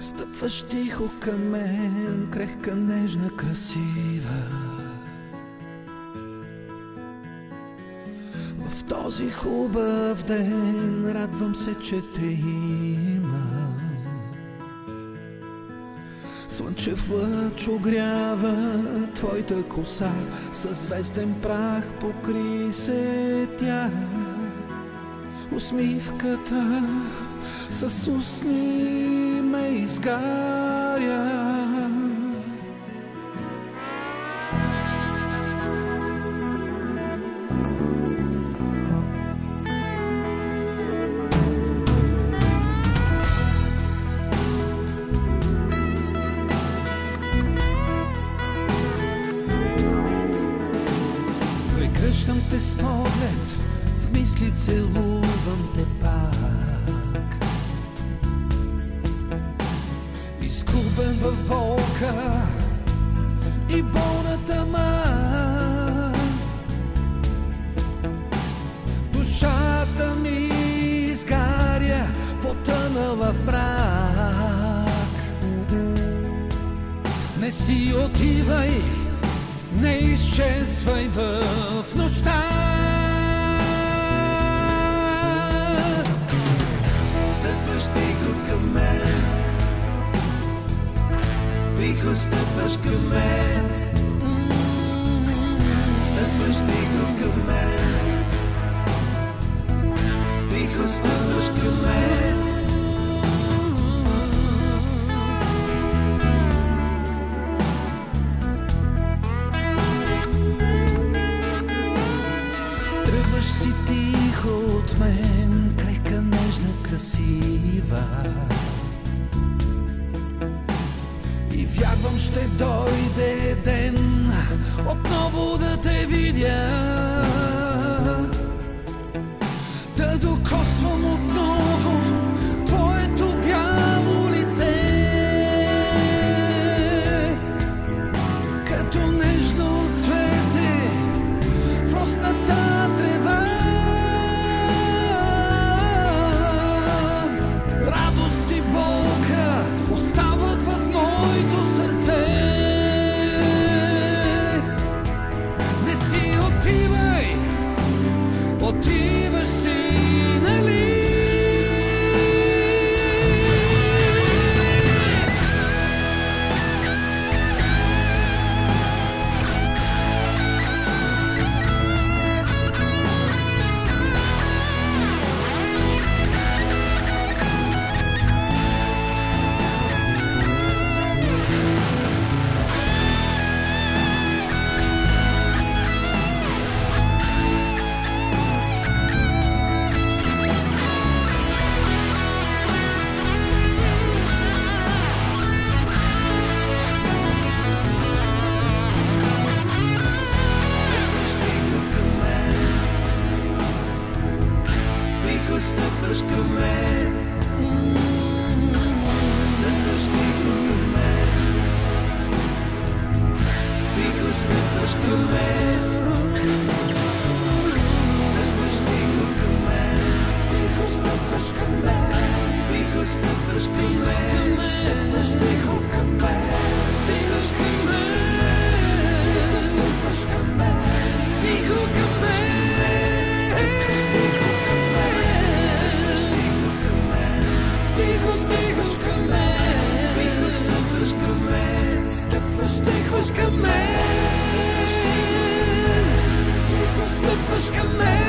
Стъпваш тихо към мен, крехка, нежна, красива. В този хубав ден радвам се, че те имам. Слънчев лъч огрява твоята коса, със звезден прах покри се тя. Усмивката с усни ме изгаря. Прегръщам те с поглед, в мисли целувам те пак. Изгубен в болка и болната мък, душата ми изгаря, потънала в мрак. Не си отивай, не изчезвай в нощта. Стъпваш тихо към мен, тихо стъпваш към мен. Стъпваш тихо към мен, тихо стъпваш към мен. Тръгваш си тихо от мен, крехка, нежна, красива. И вярвам, ще дойде ден отново да те видя, да докосвам отново твоето бяло лице, като нежно цвете в росната трева. Радост и болка остават в моето сърце. Не си отивай, отиваш си, нали? Стъпваш към мен, стъпваш тихо към мен, тихо стъпваш към мен. Стъпваш тихо към мен, тихо стъпваш към мен, тихо стъпваш към мен. Стъпваш тихо към мен, стигаш към мен, тихо стъпваш към мен, тихо към мен. Стъпваш към мен, стъпваш към мен.